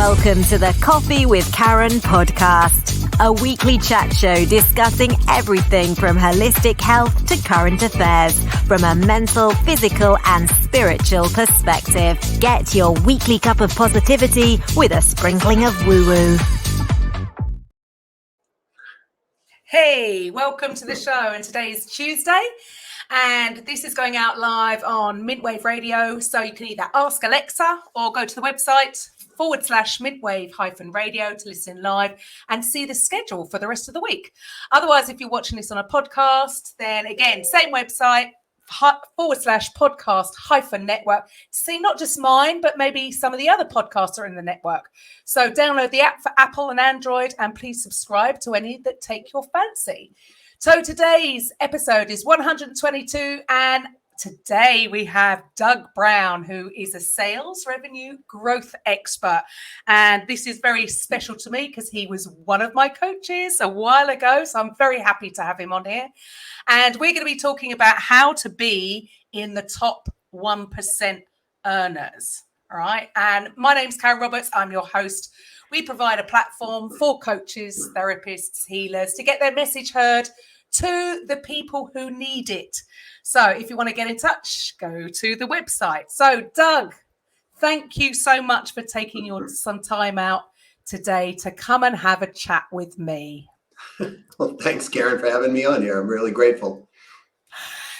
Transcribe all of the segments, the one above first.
Welcome to the Coffee with Karen podcast, a weekly chat show discussing everything from holistic health to current affairs from a mental, physical and spiritual perspective. Get your weekly cup of positivity with a sprinkling of woo-woo. Hey, welcome to the show. And today is Tuesday. And this is going out live on Mintwave Radio. So you can either ask Alexa or go to the website /Mintwave-radio to listen live and see the schedule for the rest of the week. Otherwise, if you're watching this on a podcast, then again, same website /podcast-network to see not just mine, but maybe some of the other podcasts are in the network. So download the app for Apple and Android and please subscribe to any that take your fancy. So today's episode is 122, and today we have Doug Brown, who is a sales revenue growth expert. And this is very special to me because he was one of my coaches a while ago. So I'm very happy to have him on here. And we're going to be talking about how to be in the top 1% earners. All right. And my name's Karen Roberts. I'm your host. We provide a platform for coaches, therapists, healers to get their message heard to the people who need it. So if you want to get in touch, go to the website. So Doug, thank you so much for taking some time out today to come and have a chat with me. Well, thanks, Karen, for having me on here. I'm really grateful.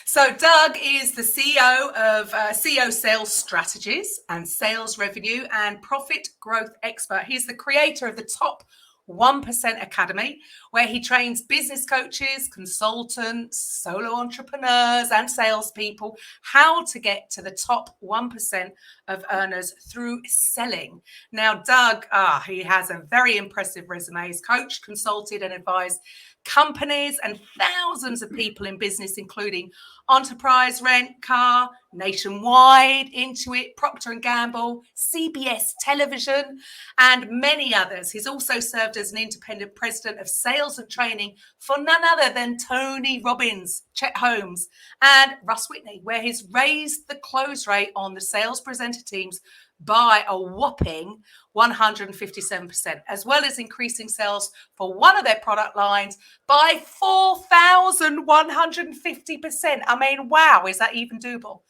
So Doug is the CEO of CEO Sales Strategies and Sales Revenue and Profit Growth Expert. He's the creator of the Top 1% Academy, where he trains business coaches, consultants, solo entrepreneurs, and salespeople how to get to the top 1% of earners through selling. Now, Doug, he has a very impressive resume. He's coached, consulted, and advised companies and thousands of people in business, including Enterprise Rent Car, Nationwide, Intuit, Procter & Gamble, CBS Television, and many others. He's also served as an independent president of sales and training for none other than Tony Robbins, Chet Holmes, and Russ Whitney, where he's raised the close rate on the sales presenter teams by a whopping 157%, as well as increasing sales for one of their product lines by 4,150%. I mean, wow, is that even doable?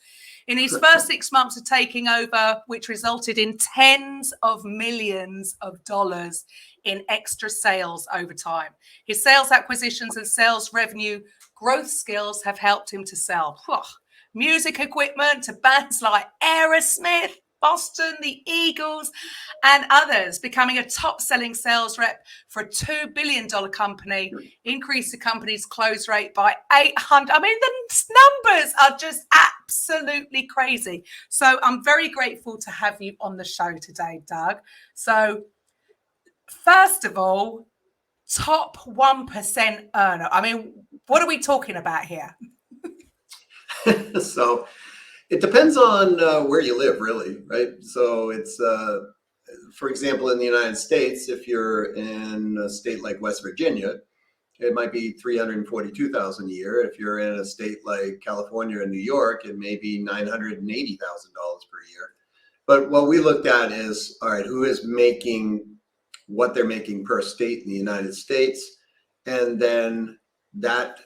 In his first 6 months of taking over, which resulted in tens of millions of dollars in extra sales over time. His sales acquisitions and sales revenue growth skills have helped him to sell music equipment to bands like Aerosmith, Boston, the Eagles, and others, becoming a top-selling sales rep for a $2 billion company, increased the company's close rate by 800. I mean, the numbers are just absolutely crazy. So I'm very grateful to have you on the show today, Doug. So first of all, top 1% earner. I mean, what are we talking about here? So it depends on where you live, really, right? So it's, for example, in the United States, if you're in a state like West Virginia, it might be $342,000 a year. If you're in a state like California and New York, it may be $980,000 per year. But what we looked at is, all right, who is making what they're making per state in the United States, and then that,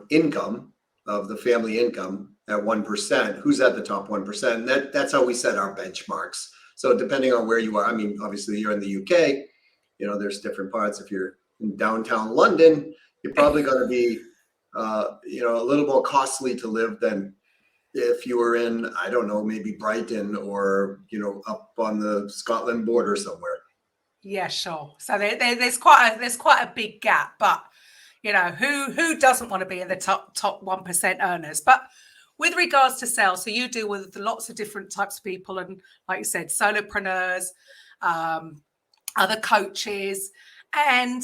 income of the family income at 1%, who's at the top 1%. And that's how we set our benchmarks. So depending on where you are, I mean, obviously you're in the UK, there's different parts. If you're in downtown London, you're probably going to be, a little more costly to live than if you were in, I don't know, maybe Brighton or, up on the Scotland border somewhere. Yeah, sure. So there's quite a big gap, but who doesn't want to be in the top 1% earners? But with regards to sales, so you deal with lots of different types of people, and like you said, solopreneurs, other coaches, and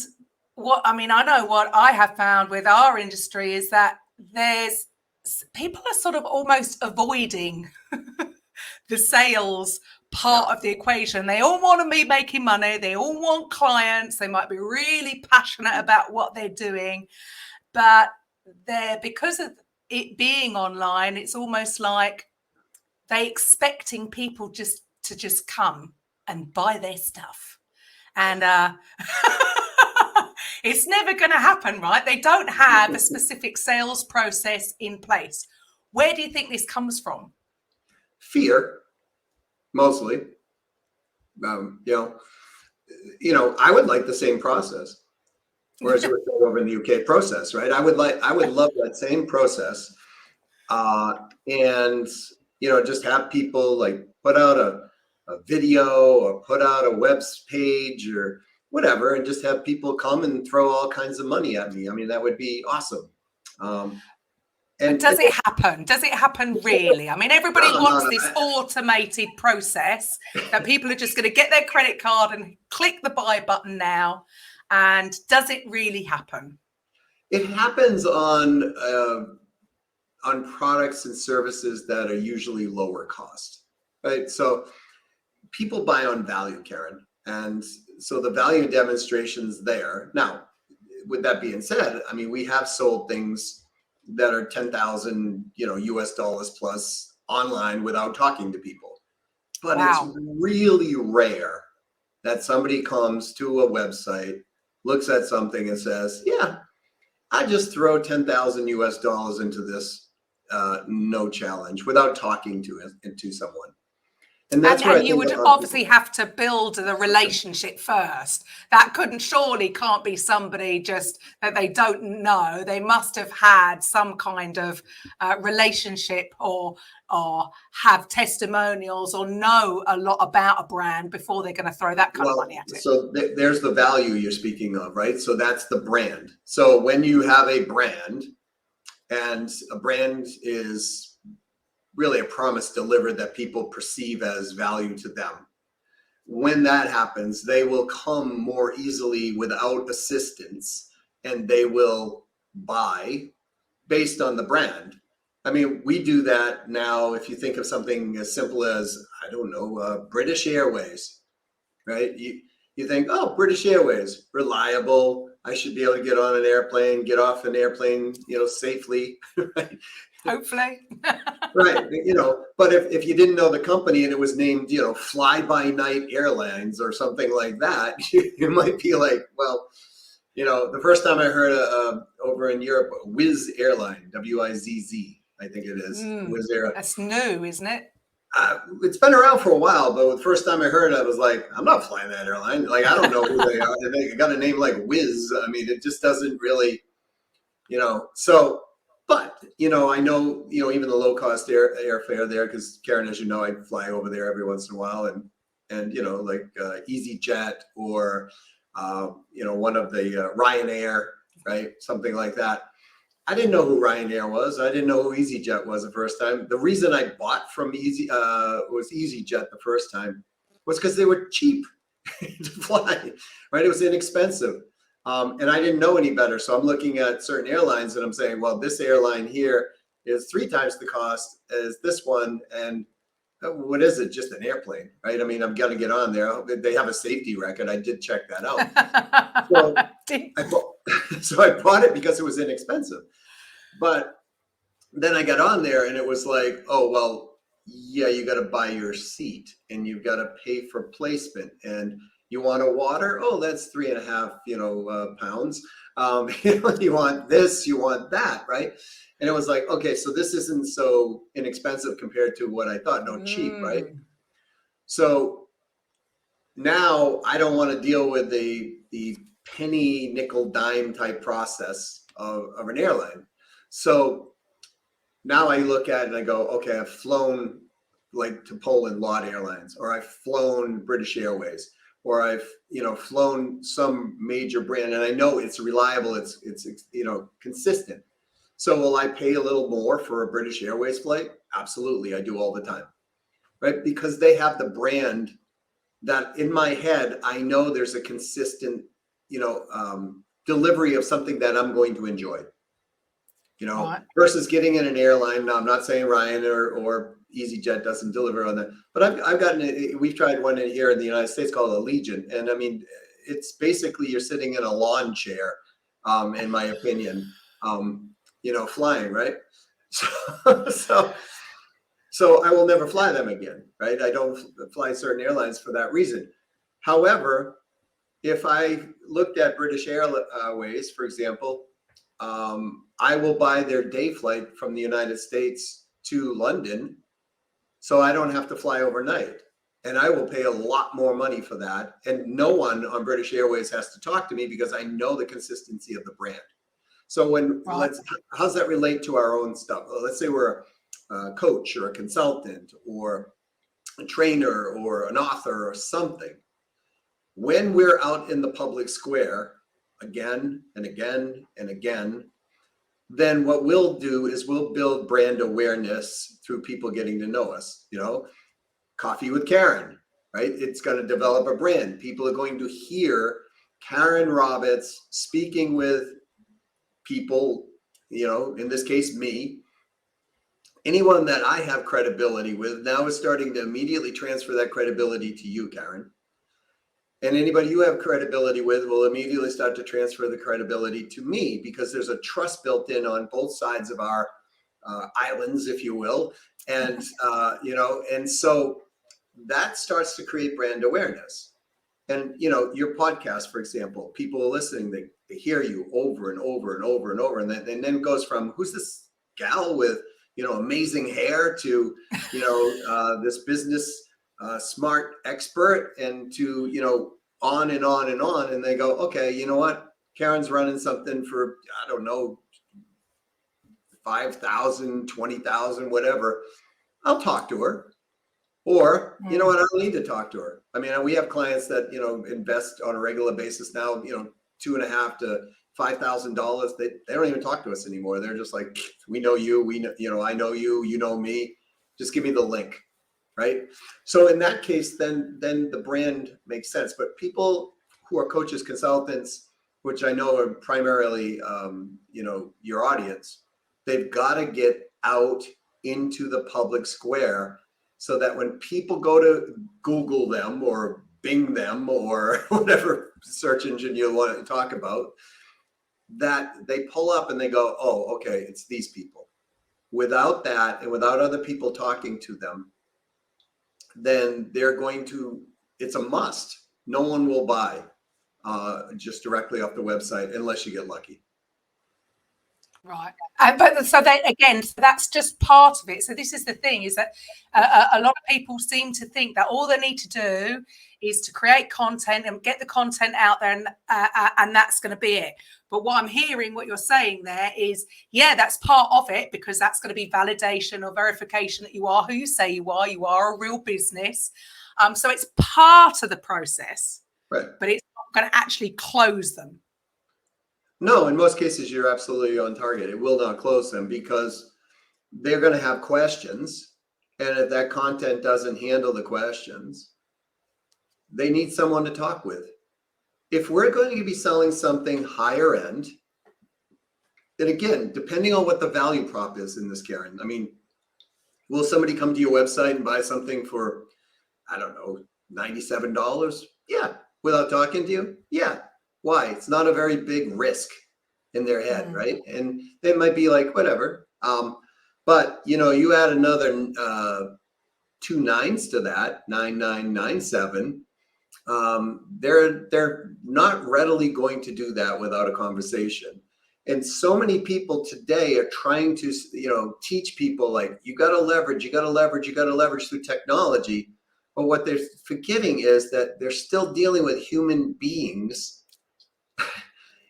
I know what I have found with our industry is that people are sort of almost avoiding the sales part of the equation. They all want to be making money. They all want clients. They might be really passionate about what they're doing, but because of it being online, it's almost like they expecting people to just come and buy their stuff. And it's never going to happen, right? They don't have a specific sales process in place. Where do you think this comes from? Fear, mostly. I would like the same process. Whereas you were saying over in the UK, process, right? I would love that same process, and just have people like put out a video or put out a web page or whatever, and just have people come and throw all kinds of money at me. I mean, that would be awesome. And does it happen? Does it happen really? I mean, everybody wants this automated process that people are just going to get their credit card and click the buy button now. And does it really happen? It happens on products and services that are usually lower cost, right? So people buy on value, Karen. And so the value demonstration's there. Now, with that being said, I mean, we have sold things that are 10,000, US dollars plus online without talking to people. But It's really rare that somebody comes to a website, looks at something and says, yeah, I just throw 10,000 US dollars into this, no challenge, without talking to someone. And you would obviously have to build the relationship first. That can't be somebody just that they don't know. They must have had some kind of relationship or have testimonials or know a lot about a brand before they're going to throw that kind of money at it. So there's the value you're speaking of, right? So that's the brand. So when you have a brand, and a brand is really a promise delivered that people perceive as value to them. When that happens, they will come more easily without assistance, and they will buy based on the brand. I mean, we do that now. If you think of something as simple as, I don't know, British Airways, right? You think, oh, British Airways, reliable. I should be able to get on an airplane, get off an airplane, safely, right? Hopefully. Right. But if you didn't know the company and it was named, Fly By Night Airlines or something like that, you might be like, well, the first time I heard over in Europe, Wizz Airline, WIZZ, I think it is. Wizz Air. That's new, isn't it? It's been around for a while, but the first time I heard it, I was like, I'm not flying that airline. Like, I don't know who they are. They got a name like Wizz. I mean, it just doesn't really, so. But, I know, even the low cost airfare there, because Karen, as you know, I fly over there every once in a while, and like EasyJet or, one of the Ryanair, right? Something like that. I didn't know who Ryanair was. I didn't know who EasyJet was the first time. The reason I bought from was EasyJet the first time was because they were cheap to fly, right? It was inexpensive. And I didn't know any better. So I'm looking at certain airlines and I'm saying, well, this airline here is 3 times the cost as this one. And what is it? Just an airplane, right? I mean, I'm going to get on there. They have a safety record. I did check that out. So I bought it because it was inexpensive. But then I got on there and it was like, oh, well, yeah, you got to buy your seat and you've got to pay for placement. And you want a water? Oh, that's 3.5, pounds. You want this, you want that, right? And it was like, okay, so this isn't so inexpensive compared to what I thought. No, cheap, right? So now I don't want to deal with the penny, nickel, dime type process of an airline. So now I look at it and I go, okay, I've flown like to Poland, LOT Airlines, or I've flown British Airways, or I've flown some major brand, and I know it's reliable, it's consistent. So will I pay a little more for a British Airways flight? Absolutely, I do all the time, right? Because they have the brand that in my head I know there's a consistent, delivery of something that I'm going to enjoy. Versus getting in an airline. Now, I'm not saying Ryanair or EasyJet doesn't deliver on that, but we've tried one here in the United States called Allegiant. And I mean, it's basically you're sitting in a lawn chair, in my opinion, flying, right? So I will never fly them again, right? I don't fly certain airlines for that reason. However, if I looked at British Airways, for example, I will buy their day flight from the United States to London, so I don't have to fly overnight. And I will pay a lot more money for that. And no one on British Airways has to talk to me because I know the consistency of the brand. So how does that relate to our own stuff? Well, let's say we're a coach or a consultant or a trainer or an author or something. When we're out in the public square again and again and again, then what we'll do is we'll build brand awareness through people getting to know us. Coffee with Karen, right? It's going to develop a brand. People are going to hear Karen Roberts speaking with people, in this case, me. Anyone that I have credibility with now is starting to immediately transfer that credibility to you, Karen. And anybody you have credibility with will immediately start to transfer the credibility to me, because there's a trust built in on both sides of our islands, if you will. And, and so that starts to create brand awareness. And, your podcast, for example, people are listening, they hear you over and over and over and over. And then it goes from, who's this gal with, amazing hair to, this business smart expert, and to, on and on and on. And they go, okay, you know what? Karen's running something for, I don't know, 5,000, 20,000, whatever. I'll talk to her. Or, you know what, I don't need to talk to her. I mean, we have clients that, invest on a regular basis now, $2,500 to $5,000. They don't even talk to us anymore. They're just like, we know you, I know you, you know me, just give me the link. Right. So in that case, then the brand makes sense. But people who are coaches, consultants, which I know are primarily, your audience, they've got to get out into the public square, so that when people go to Google them or Bing them or whatever search engine you want to talk about, that they pull up and they go, oh, okay, it's these people. Without that, and without other people talking to them, then it's a must. No one will buy just directly off the website unless you get lucky. Right. But so that's just part of it. So this is the thing, is that a lot of people seem to think that all they need to do is to create content and get the content out there, and that's going to be it. But what I'm hearing, what you're saying there is, yeah, that's part of it, because that's going to be validation or verification that you are who you say you are a real business. So it's part of the process, right? But it's not going to actually close them. No, in most cases, you're absolutely on target. It will not close them, because they're going to have questions. And if that content doesn't handle the questions, they need someone to talk with. If we're going to be selling something higher end, then again, depending on what the value prop is in this, Karen, I mean, will somebody come to your website and buy something for, I don't know, $97? Yeah. Without talking to you? Yeah. Why? It's not a very big risk in their head, right? And they might be like, whatever. But you add another 2 nines to that, 9997. They're not readily going to do that without a conversation. And so many people today are trying to, teach people, like, you got to leverage through technology. But what they're forgetting is that they're still dealing with human beings.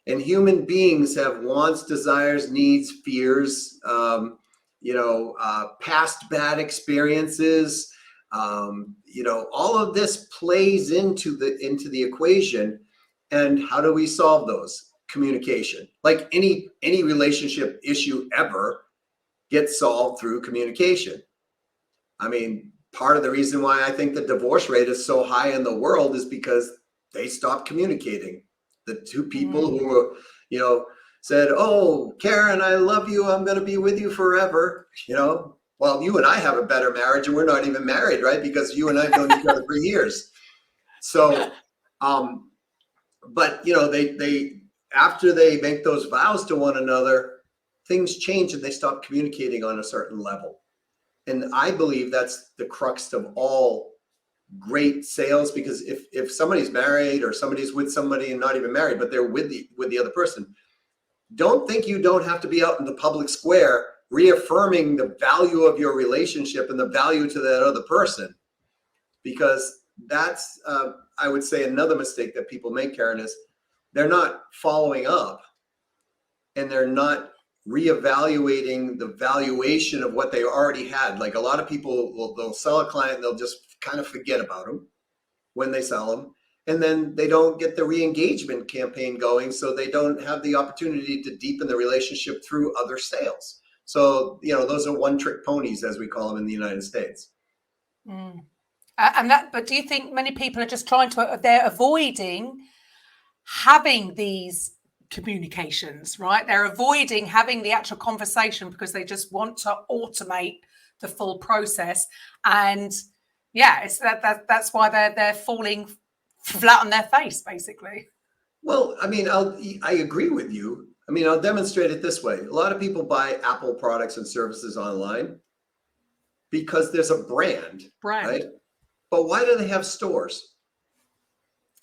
And human beings have wants, desires, needs, fears, past bad experiences. All of this plays into the equation. And how do we solve those? Communication. Like any relationship issue ever gets solved through communication. I mean, part of the reason why I think the divorce rate is so high in the world is because they stopped communicating. The two people who were, said, oh, Karen, I love you, I'm going to be with you forever. Well, you and I have a better marriage, and we're not even married, right? Because you and I have known each other for years. So, but they after they make those vows to one another, things change and they stop communicating on a certain level. And I believe that's the crux of all great sales, because if somebody's married or somebody's with somebody and not even married, but they're with the other person, don't think you don't have to be out in the public square reaffirming the value of your relationship and the value to that other person, because that's I would say another mistake that people make, Karen, is they're not following up and they're not reevaluating the valuation of what they already had. Like a lot of people they'll sell a client and they'll just kind of forget about them when they sell them. And then they don't get the re-engagement campaign going. So they don't have the opportunity to deepen the relationship through other sales. So, those are one-trick ponies, as we call them in the United States. But do you think many people are just they're avoiding having these communications, right? They're avoiding having the actual conversation because they just want to automate the full process. And it's that's why they're falling flat on their face, basically. Well, I mean, I agree with you. I mean, I'll demonstrate it this way. A lot of people buy Apple products and services online because there's a brand, right? But why do they have stores?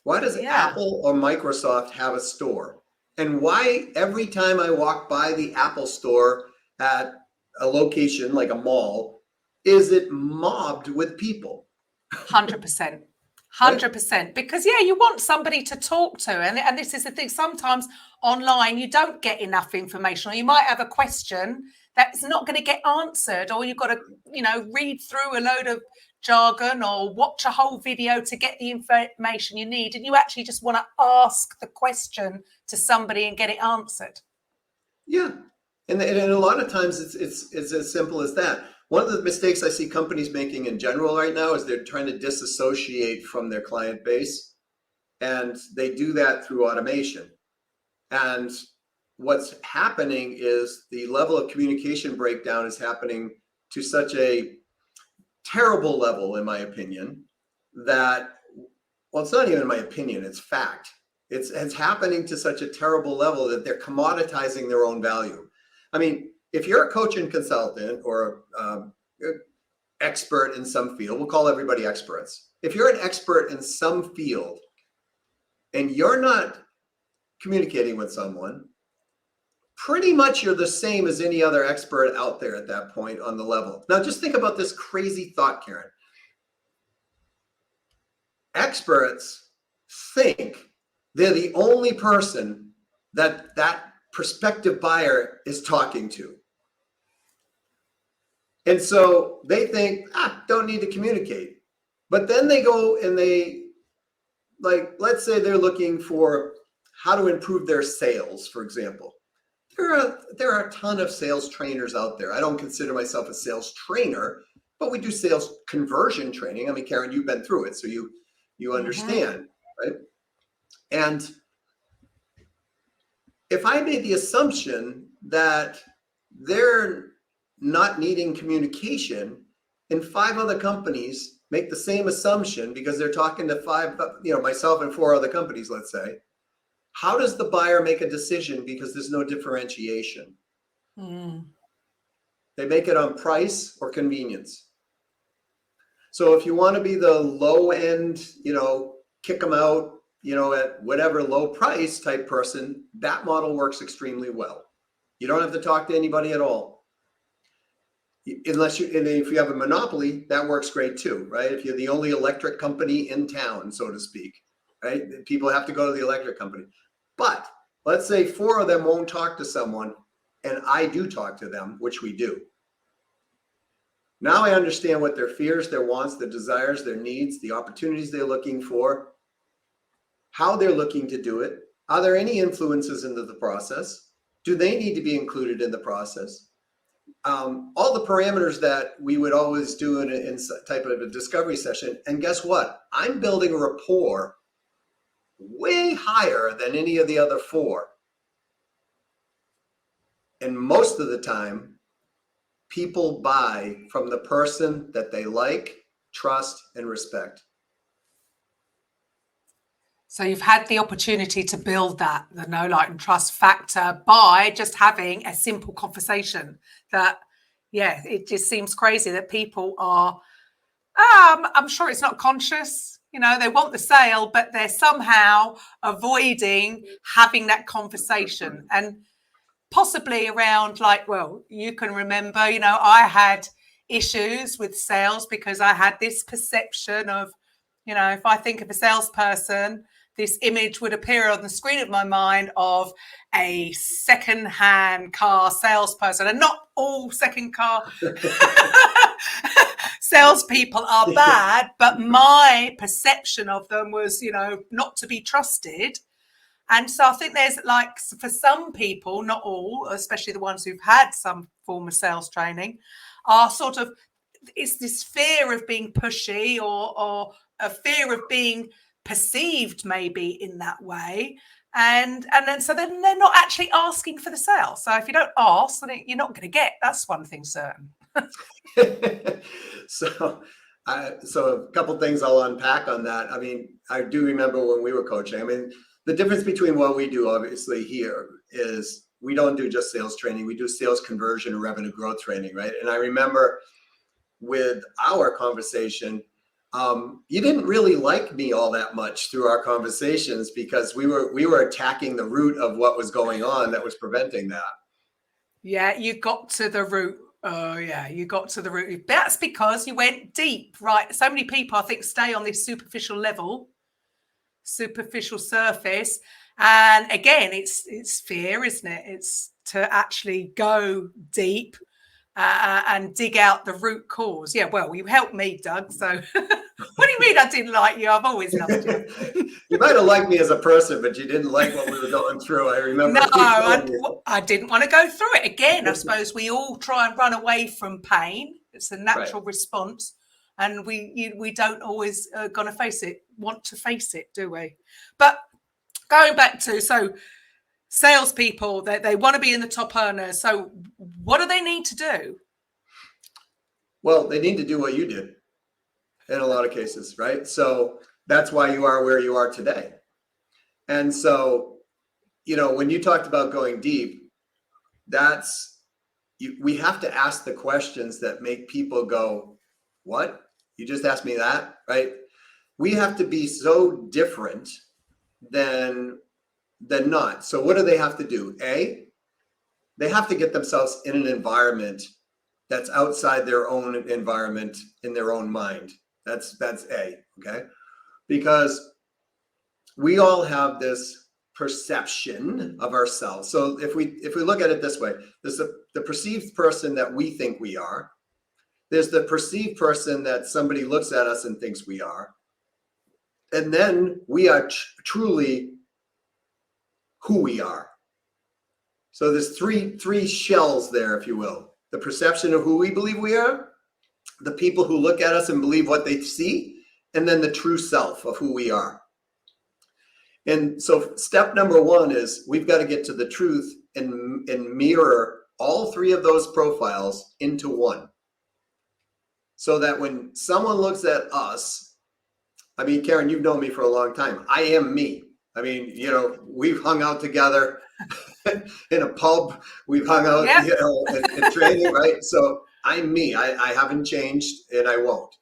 Why does Apple or Microsoft have a store? And why every time I walk by the Apple store at a location like a mall, is it mobbed with people? 100%. 100%. Because, you want somebody to talk to. And this is the thing. Sometimes online, you don't get enough information, or you might have a question that's not going to get answered, or you've got to, read through a load of jargon or watch a whole video to get the information you need. And you actually just want to ask the question to somebody and get it answered. Yeah. And a lot of times it's as simple as that. One of the mistakes I see companies making in general right now is they're trying to disassociate from their client base. And they do that through automation. And what's happening is the level of communication breakdown is happening to such a terrible level, in my opinion, that, well, it's not even in my opinion, it's fact. It's happening to such a terrible level that they're commoditizing their own value. I mean, if you're a coach and consultant or expert in some field, we'll call everybody experts. If you're an expert in some field and you're not communicating with someone, pretty much you're the same as any other expert out there at that point on the level. Now, just think about this crazy thought, Karen. Experts think they're the only person that prospective buyer is talking to. And so they think, don't need to communicate. But then they go and let's say they're looking for how to improve their sales, for example. There are a ton of sales trainers out there. I don't consider myself a sales trainer, but we do sales conversion training. I mean, Karen, you've been through it, so you understand, right? And if I made the assumption that they're not needing communication, and 5 other companies make the same assumption because they're talking to 5, myself and 4 other companies, let's say, how does the buyer make a decision because there's no differentiation? They make it on price or convenience. So if you want to be the low end, kick them out, at whatever low price type person, that model works extremely well. You don't have to talk to anybody at all. If you have a monopoly, that works great too, right? If you're the only electric company in town, so to speak, right? People have to go to the electric company. But let's say 4 of them won't talk to someone and I do talk to them, which we do. Now I understand what their fears, their wants, their desires, their needs, the opportunities they're looking for, how they're looking to do it. Are there any influences into the process? Do they need to be included in the process? All the parameters that we would always do in type of a discovery session. And guess what? I'm building a rapport way higher than any of the other 4. And most of the time, people buy from the person that they like, trust, and respect. So you've had the opportunity to build the know, like, and trust factor by just having a simple conversation that, Yeah, it just seems crazy that people are, I'm sure it's not conscious. You know, they want the sale, but they're somehow avoiding having that conversation. And possibly around, like, well, you can remember, you know, I had issues with sales because I had this perception of, you know, if I think of a salesperson, this image would appear on the screen of my mind of a second-hand car salesperson, and not all second car salespeople are bad, but my perception of them was, you know, not to be trusted. And so I think there's, like, for some people, not all, especially the ones who've had some form of sales training, are sort of, it's this fear of being pushy, or a fear of being perceived maybe in that way. And then they're not actually asking for the sale. So if you don't ask, then you're not going to get. That's one thing certain. So a couple things I'll unpack on that. I mean, I do remember when we were coaching. I mean, the difference between what we do, obviously, here is we don't do just sales training. We do sales conversion and revenue growth training, right? And I remember with our conversation, you didn't really like me all that much through our conversations, because we were attacking the root of what was going on that was preventing that. Yeah, you got to the root. Oh, yeah, you got to the root. That's because you went deep, right? So many people, I think, stay on this superficial level, superficial surface. And again, it's fear, isn't it? It's to actually go deep and dig out the root cause. Yeah, well, you helped me, Doug. So what do you mean I didn't like you? I've always loved you. You might have liked me as a person, but you didn't like what we were going through. I remember. No, I didn't want to go through it. Again, I suppose we all try and run away from pain. It's a natural response. And we don't always want to face it, do we? But going back to, so salespeople, they want to be in the top earners. So what do they need to do? Well, they need to do what you did in a lot of cases, right? So that's why you are where you are today. And so, you know, when you talked about going deep, we have to ask the questions that make people go, what? You just asked me that, right? We have to be so different than not. So what do they have to do? A, they have to get themselves in an environment that's outside their own environment, in their own mind. That's A, okay? Because we all have this perception of ourselves. So if we look at it this way, there's the perceived person that we think we are. There's the perceived person that somebody looks at us and thinks we are. And then we are truly who we are. So there's three shells there, if you will. The perception of who we believe we are, the people who look at us and believe what they see, and then the true self of who we are. And so step number one is we've got to get to the truth and mirror all three of those profiles into one. So that when someone looks at us, I mean, Karen, you've known me for a long time. I am me. I mean, you know, we've hung out together in a pub. We've hung out, you know, in training, right? So I'm me. I haven't changed, and I won't,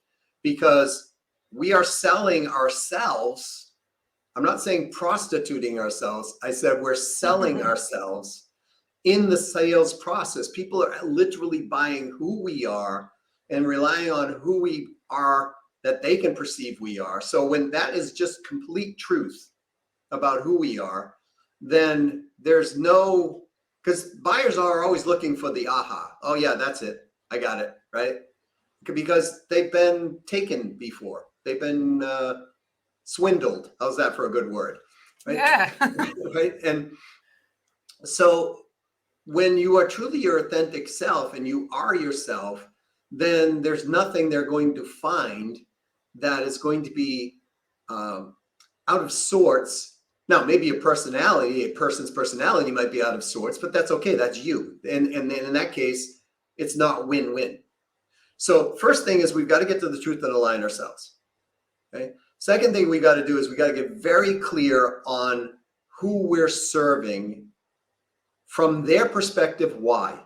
because we are selling ourselves. I'm not saying prostituting ourselves. I said we're selling ourselves in the sales process. People are literally buying who we are and relying on who we are that they can perceive we are. So when that is just complete truth about who we are, then there's no, because buyers are always looking for the aha. Oh yeah, that's it. I got it, right? Because they've been taken before. They've been swindled. How's that for a good word? Right? Yeah. Right. And so when you are truly your authentic self and you are yourself, then there's nothing they're going to find that is going to be out of sorts. Now, maybe a person's personality might be out of sorts, but that's okay. That's you. And in that case, it's not win-win. So first thing is we've got to get to the truth and align ourselves. Okay. Second thing we got to do is we got to get very clear on who we're serving from their perspective. Why?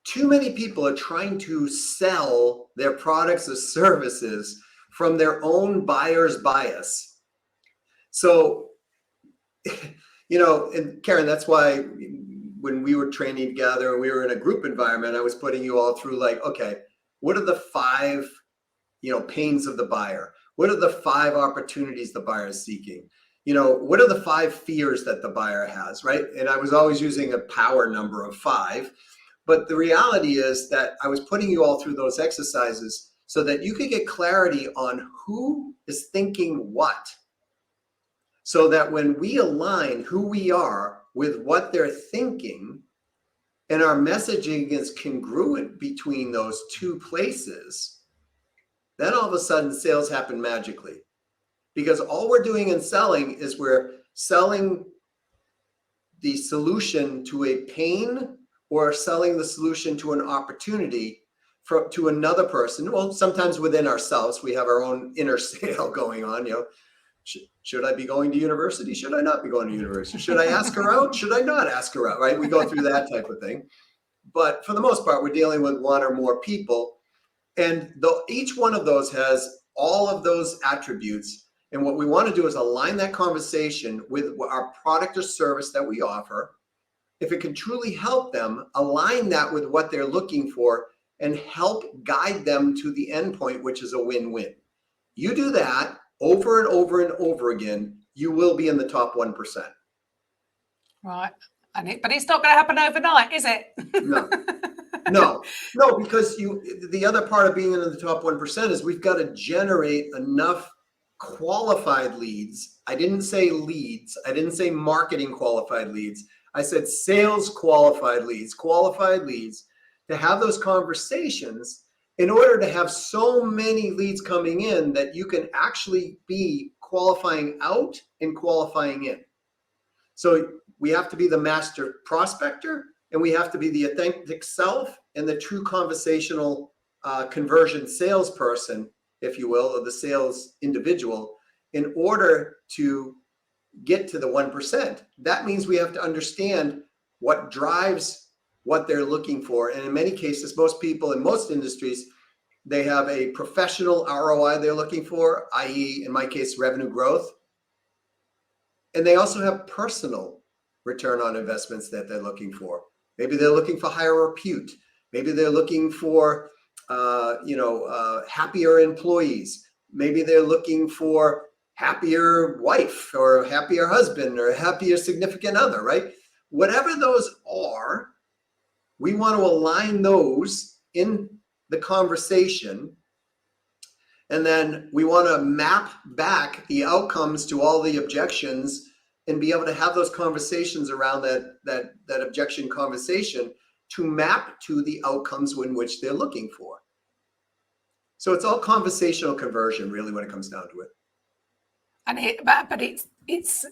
too many people are trying to sell their products or services from their own buyer's bias. So, and Karen, that's why when we were training together and we were in a group environment, I was putting you all through like, okay, what are the 5, pains of the buyer? What are the 5 opportunities the buyer is seeking? What are the 5 fears that the buyer has, right? And I was always using a power number of 5. But the reality is that I was putting you all through those exercises so that you could get clarity on who is thinking what. So that when we align who we are with what they're thinking and our messaging is congruent between those 2 places, then all of a sudden sales happen magically. Because all we're doing in selling is we're selling the solution to a pain or selling the solution to an opportunity to another person. Well, sometimes within ourselves, we have our own inner sale going on. Should I be going to university? Should I not be going to university? Should I ask her out? Should I not ask her out? Right? We go through that type of thing. But for the most part, we're dealing with 1 or more people. And each one of those has all of those attributes. And what we want to do is align that conversation with our product or service that we offer. If it can truly help them, align that with what they're looking for and help guide them to the end point, which is a win-win. You do that over and over and over again, you will be in the top 1%. Right. But it's not going to happen overnight, is it? No, because the other part of being in the top 1% is we've got to generate enough qualified leads. I didn't say leads. I didn't say marketing qualified leads. I said sales qualified leads to have those conversations in order to have so many leads coming in that you can actually be qualifying out and qualifying in. So we have to be the master prospector and we have to be the authentic self and the true conversational conversion salesperson, if you will, or the sales individual in order to get to the 1%. That means we have to understand what drives what they're looking for. And in many cases, most people in most industries, they have a professional ROI they're looking for, i.e., in my case, revenue growth. And they also have personal return on investments that they're looking for. Maybe they're looking for higher repute. Maybe they're looking for, happier employees. Maybe they're looking for happier wife or happier husband or happier significant other, right? Whatever those are, we want to align those in the conversation. And then we want to map back the outcomes to all the objections and be able to have those conversations around that objection conversation to map to the outcomes in which they're looking for. So it's all conversational conversion, really, when it comes down to it. But it's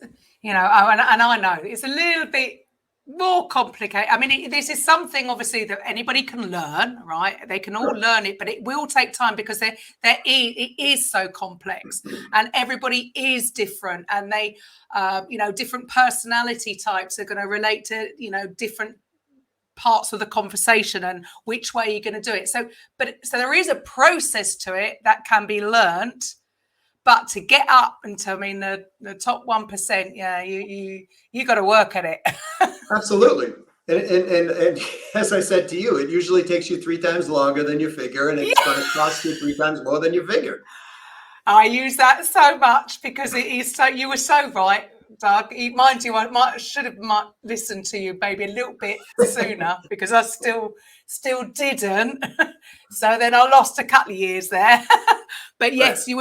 and I know it's a little bit more complicated. I mean, this is something obviously that anybody can learn, right? They can all learn it, but it will take time because it is so complex and everybody is different, and they, different personality types are going to relate to, different parts of the conversation and which way you're going to do it. So there is a process to it that can be learned. But to get up into, the top 1%, yeah, you got to work at it. Absolutely. And as I said to you, it usually takes you 3 times longer than you figure, and it's going to cost you 3 times more than you figured. I use that so much because it is so. You were so right, Doug. Mind you, I should have listened to you maybe a little bit sooner because I still didn't. So then I lost a couple of years there. But yes, right. you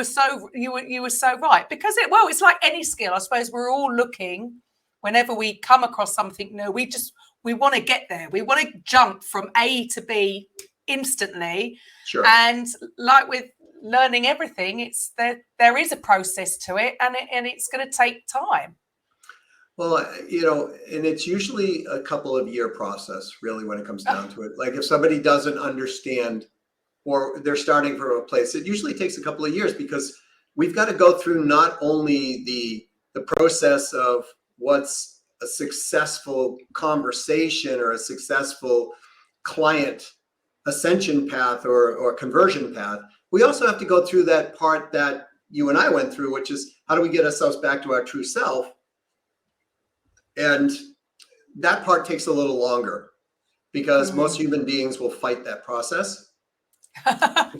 were so right, because it's like any skill. I suppose we're all looking whenever we come across something new. We want to get there. We want to jump from A to B instantly. Sure. And like with learning everything, there is a process to it, and it's going to take time. Well, and it's usually a couple of year process, really, when it comes down to it. Like if somebody doesn't understand, or they're starting from a place, it usually takes a couple of years, because we've got to go through not only the process of what's a successful conversation or a successful client ascension path or conversion path, we also have to go through that part that you and I went through, which is how do we get ourselves back to our true self? And that part takes a little longer because most human beings will fight that process.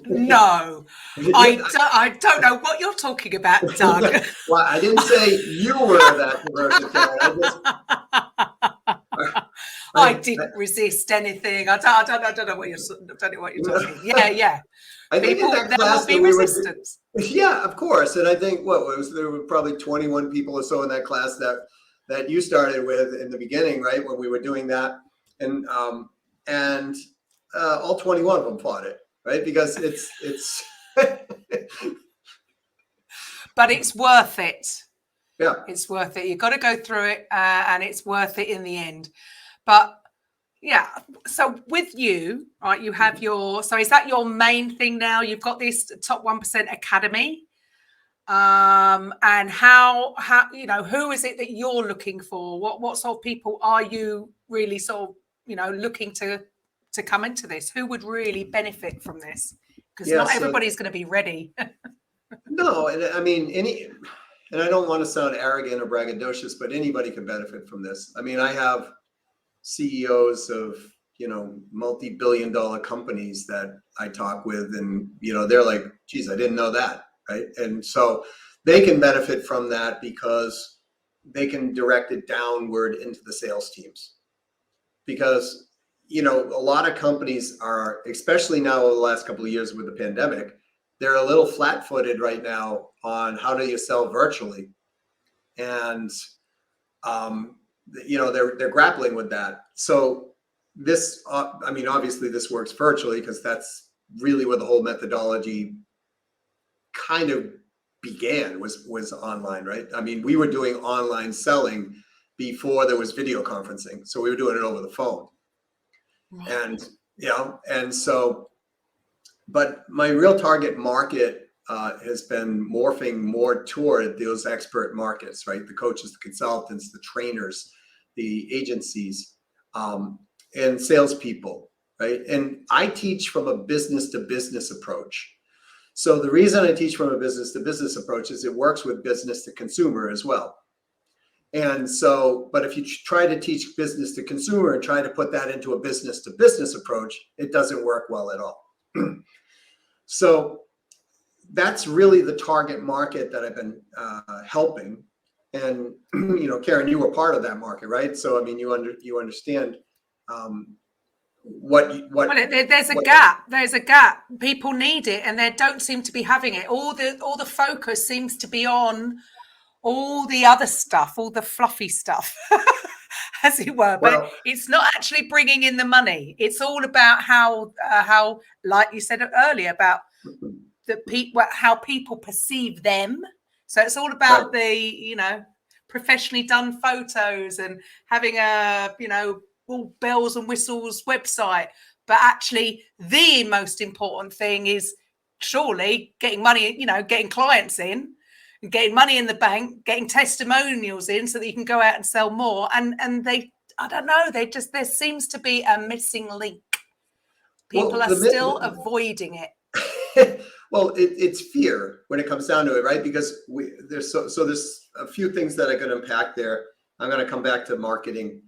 No, I don't know what you're talking about, Doug. Well, I didn't say you were that conversion, Karen. I didn't resist anything. I don't know what you're talking. Yeah. I think in that class there will be resistance. Yeah, of course. And I think there were probably 21 people or so in that class that you started with in the beginning, right? When we were doing that, and all 21 of them fought it, right? Because it's. But it's worth it. Yeah, it's worth it. You've got to go through it, and it's worth it in the end. But yeah, so with you, right, you have so is that your main thing now? You've got this Top 1% Academy. And how who is it that you're looking for? What sort of people are you really sort of, looking to come into this? Who would really benefit from this? Because not everybody's going to be ready. No, and I mean, and I don't want to sound arrogant or braggadocious, but anybody can benefit from this. I mean, I have CEOs of, multi-billion-dollar companies that I talk with, and, they're like, geez, I didn't know that, right? And so they can benefit from that because they can direct it downward into the sales teams. Because, a lot of companies are, especially now over the last couple of years with the pandemic, they're a little flat-footed right now on how do you sell virtually. And, they're grappling with that. So this, obviously this works virtually because that's really where the whole methodology kind of began was online, right? I mean, we were doing online selling before there was video conferencing. So we were doing it over the phone. Right. And so, but my real target market has been morphing more toward those expert markets, right? The coaches, the consultants, the trainers, the agencies, and salespeople, right? And I teach from a business to business approach. So the reason I teach from a business to business approach is it works with business to consumer as well. And so, but if you try to teach business to consumer and try to put that into a business to business approach, it doesn't work well at all. So that's really the target market that I've been helping. And, Karen, you were part of that market, right? So, I mean, you understand what there's a gap. There's a gap. People need it, and they don't seem to be having it. All the focus seems to be on all the other stuff, all the fluffy stuff, as it were. But it's not actually bringing in the money. It's all about how, like you said earlier, about how people perceive them. So it's all about the, professionally done photos and having a, all bells and whistles website. But actually, the most important thing is surely getting money, getting clients in, and getting money in the bank, getting testimonials in so that you can go out and sell more. And I don't know, there seems to be a missing link. People are still avoiding it. Well, it's fear when it comes down to it, right? Because there's a few things that I can unpack there. I'm going to come back to marketing,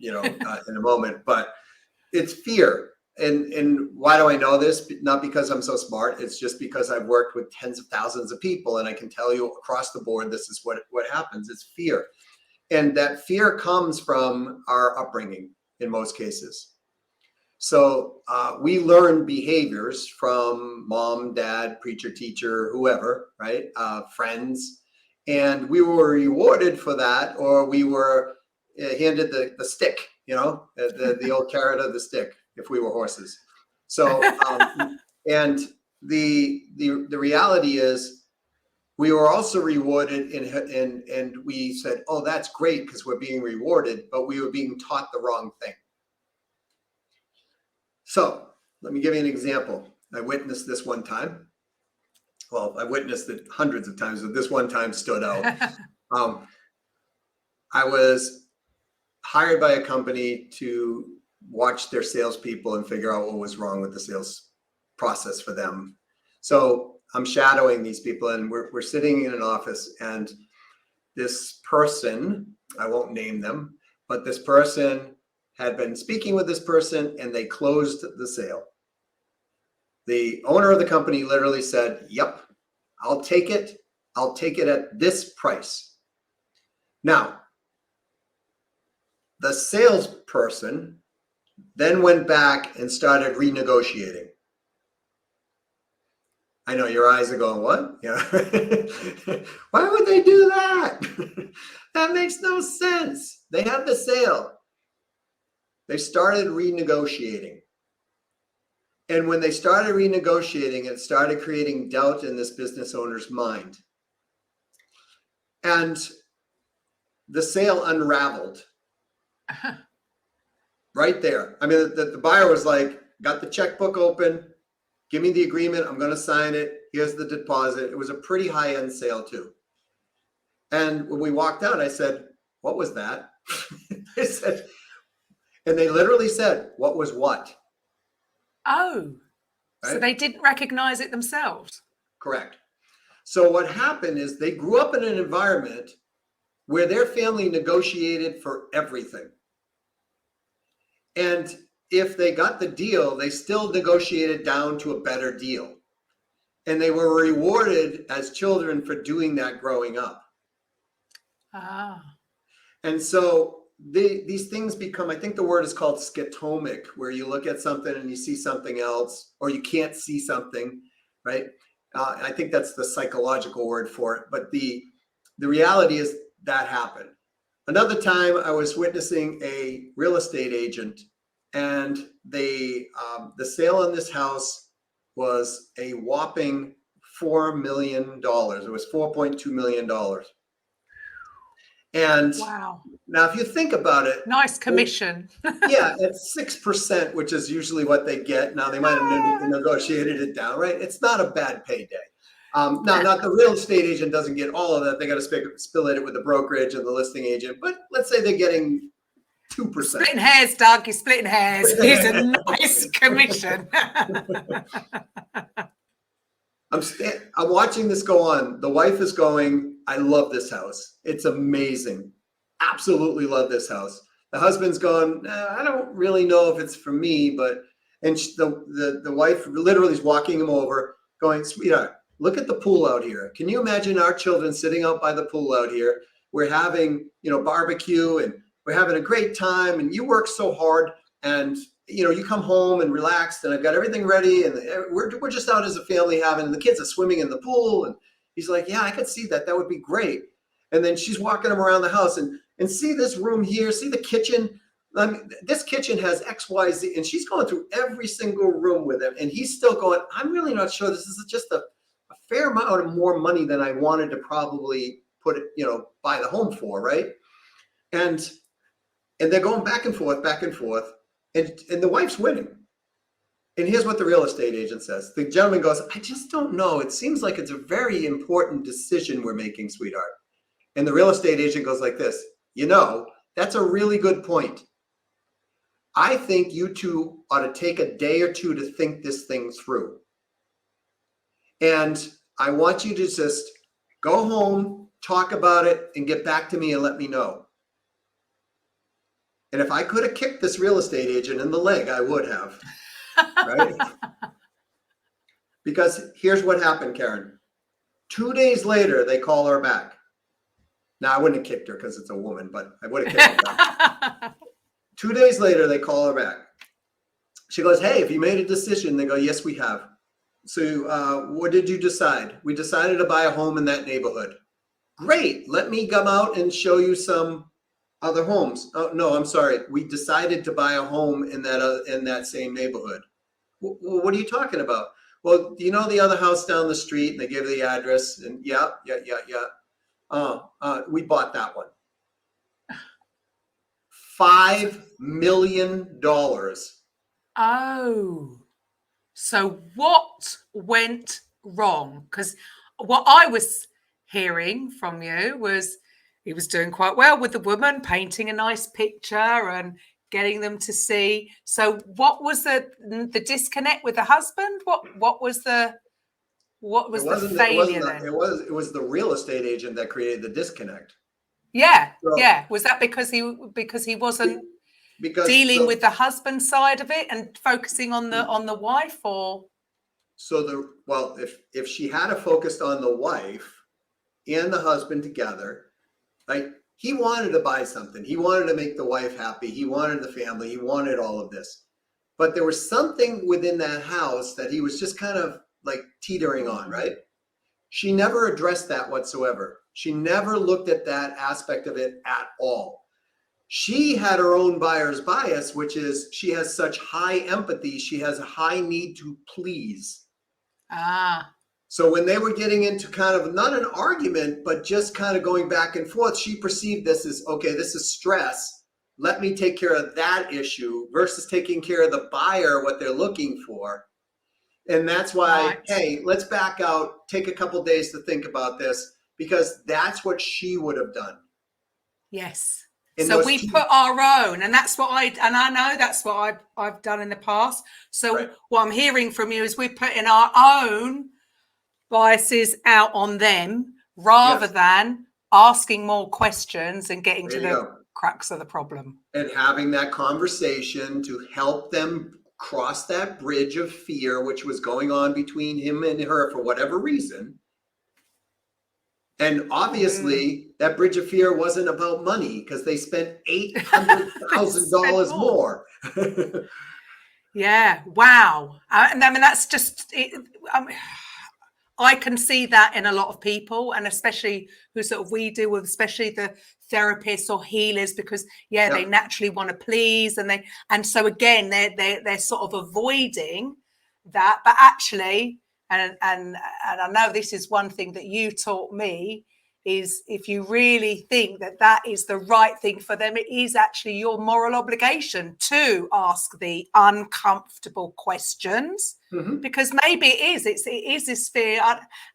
in a moment, but it's fear. And why do I know this? Not because I'm so smart. It's just because I've worked with tens of thousands of people, and I can tell you across the board, this is what happens. It's fear. And that fear comes from our upbringing in most cases. So we learn behaviors from mom, dad, preacher, teacher, whoever, right? Friends. And we were rewarded for that, or we were handed the stick, the old carrot of the stick if we were horses. So, and the reality is we were also rewarded and we said, oh, that's great because we're being rewarded, but we were being taught the wrong thing. So let me give you an example. I witnessed this one time. Well, I witnessed it hundreds of times, but this one time stood out. I was hired by a company to watch their salespeople and figure out what was wrong with the sales process for them. So I'm shadowing these people, and we're sitting in an office, and this person, I won't name them, but this person had been speaking with this person, and they closed the sale. The owner of the company literally said, "Yep, I'll take it. I'll take it at this price." Now, the salesperson then went back and started renegotiating. I know your eyes are going, what? Yeah. Why would they do that? That makes no sense. They had the sale. They started renegotiating. And when they started renegotiating, it started creating doubt in this business owner's mind. And the sale unraveled right there. I mean, the buyer was like, got the checkbook open, give me the agreement, I'm going to sign it, here's the deposit. It was a pretty high-end sale too. And when we walked out, I said, "What was that?" They said, and they literally said, "What was what?" Oh, right? So they didn't recognize it themselves. Correct. So what happened is they grew up in an environment where their family negotiated for everything. And if they got the deal, they still negotiated down to a better deal. And they were rewarded as children for doing that growing up. Ah. And so these things become, I think the word is called scotomic, where you look at something and you see something else, or you can't see something, right? I think that's the psychological word for it. But the reality is that happened. Another time I was witnessing a real estate agent, and the sale on this house was a whopping $4 million. It was $4.2 million. And wow. Now, if you think about it, nice commission. Yeah, it's 6%, which is usually what they get. Now, they might have negotiated it down, right? It's not a bad payday. Now, not the real estate agent doesn't get all of that. They got to split it with the brokerage and the listing agent. But let's say they're getting 2%. Splitting hairs, Doug. You're splitting hairs. It's a nice commission. I'm watching this go on. The wife is going, "I love this house. It's amazing. Absolutely love this house." The husband's going, "I don't really know if it's for me," but the wife literally is walking him over, going, "Sweetheart, look at the pool out here. Can you imagine our children sitting out by the pool out here? We're having, barbecue, and we're having a great time, and you work so hard, and you come home and relaxed, and I've got everything ready, and we're just out as a family and the kids are swimming in the pool." And he's like, "Yeah, I could see that. That would be great." And then she's walking him around the house and see this room here, see the kitchen. This kitchen has X, Y, Z, and she's going through every single room with him, and he's still going, "I'm really not sure. This is just a fair amount of more money than I wanted to probably put it, buy the home for, right?" And they're going back and forth, and the wife's winning. And here's what the real estate agent says. The gentleman goes, "I just don't know. It seems like it's a very important decision we're making, sweetheart." And the real estate agent goes like this, "That's a really good point. I think you two ought to take a day or two to think this thing through. And I want you to just go home, talk about it, and get back to me and let me know." And if I could have kicked this real estate agent in the leg, I would have, right? Because here's what happened, Karen. 2 days later, they call her back. Now, I wouldn't have kicked her because it's a woman, but I would have kicked her back. 2 days later, they call her back. She goes, "Hey, have you made a decision?" They go, "Yes, we have." "So what did you decide?" "We decided to buy a home in that neighborhood." "Great. Let me come out and show you some other homes." "Oh, no, I'm sorry. We decided to buy a home in that same neighborhood." What are you talking about?" "Well, do you know the other house down the street?" And they give the address. And yeah. We bought that one. $5 million. Oh, so what went wrong? Because what I was hearing from you was he was doing quite well with the woman, painting a nice picture and getting them to see. So what was the disconnect with the husband? What was the failure then? It was the real estate agent that created the disconnect. Yeah, So, yeah. Was that because he wasn't dealing with the husband side of it and focusing on the wife, or? So if she had focused on the wife and the husband together, like, he wanted to buy something, he wanted to make the wife happy, he wanted the family, he wanted all of this, but there was something within that house that he was just kind of like teetering on, right? She never addressed that whatsoever. She never looked at that aspect of it at all. She had her own buyer's bias, which is she has such high empathy. She has a high need to please. So when they were getting into kind of not an argument, but just kind of going back and forth, she perceived this as, okay, this is stress. Let me take care of that issue versus taking care of the buyer, what they're looking for. And that's why, hey, let's back out, take a couple days to think about this, because that's what she would have done. Yes. So we put our own, and that's what I know that's what I've done in the past. So what I'm hearing from you is we're putting our own biases out on them rather than asking more questions and getting to the crux of the problem. And having that conversation to help them cross that bridge of fear, which was going on between him and her for whatever reason. And obviously, that bridge of fear wasn't about money, because they spent $800,000 more. Yeah. Wow. And I mean, that's just it. I can see that in a lot of people, and especially who sort of we deal with, especially the therapists or healers, because they naturally want to please, and so again they're sort of avoiding that. But actually, and I know this is one thing that you taught me, is if you really think that is the right thing for them, it is actually your moral obligation to ask the uncomfortable questions, because maybe it is this fear,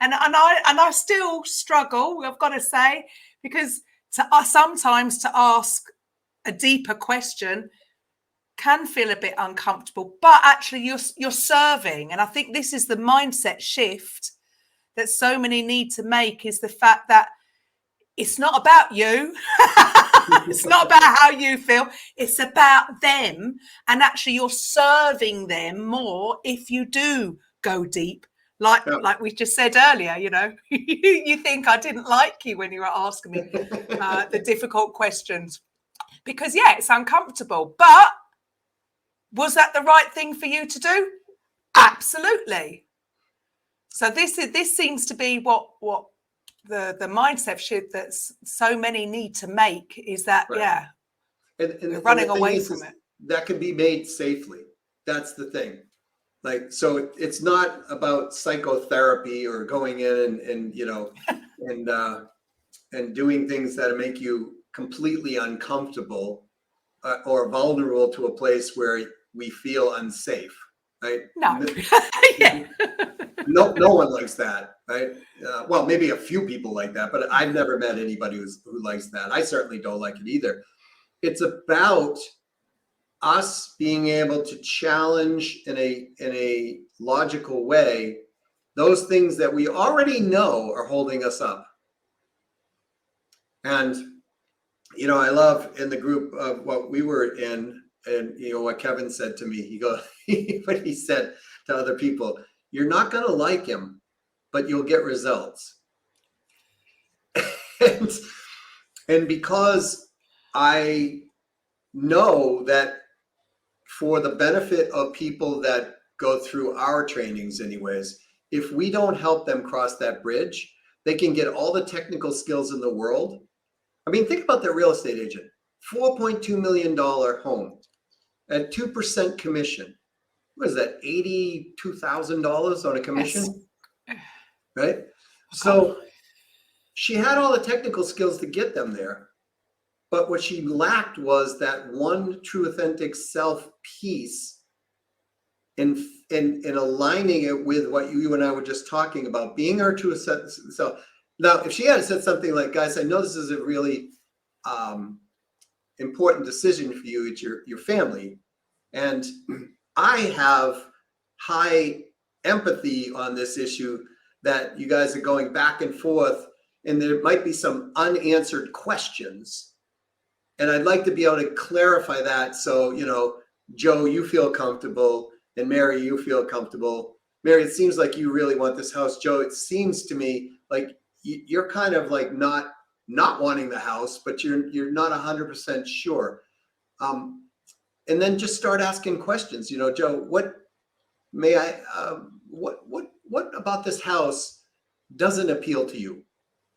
and I still struggle, I've got to say, because sometimes to ask a deeper question can feel a bit uncomfortable, but actually you're serving. And I think this is the mindset shift that so many need to make, is the fact that it's not about you. It's not about how you feel. It's about them. And actually you're serving them more if you do go deep. Like we just said earlier, you think I didn't like you when you were asking me the difficult questions, because it's uncomfortable. But was that the right thing for you to do? Absolutely. So this seems to be what the mindset shift that so many need to make, is that and running away from it. That can be made safely. That's the thing. Like, so it's not about psychotherapy or going in and doing things that make you completely uncomfortable or vulnerable to a place where we feel unsafe, right? No. No one likes that, right? Well, maybe a few people like that, but I've never met anybody who likes that. I certainly don't like it either. It's about us being able to challenge in a logical way those things that we already know are holding us up. And I love in the group of what we were in, and what Kevin said to me. What he said to other people: you're not going to like him, but you'll get results. and because I know that for the benefit of people that go through our trainings anyways, if we don't help them cross that bridge, they can get all the technical skills in the world. I mean, think about that real estate agent, $4.2 million home at 2% commission. What is that, $82,000 on a commission? Yes. Right? So she had all the technical skills to get them there. But what she lacked was that one true authentic self piece in aligning it with what you and I were just talking about, being our true self. Now, if she had said something like, guys, I know this is a really important decision for you. It's your family. And I have high empathy on this issue that you guys are going back and forth, and there might be some unanswered questions. And I'd like to be able to clarify that. So, Joe, you feel comfortable, and Mary, you feel comfortable. Mary, it seems like you really want this house. Joe, it seems to me like you're kind of like not wanting the house, but you're not 100% sure. And then just start asking questions. Joe, what about this house doesn't appeal to you,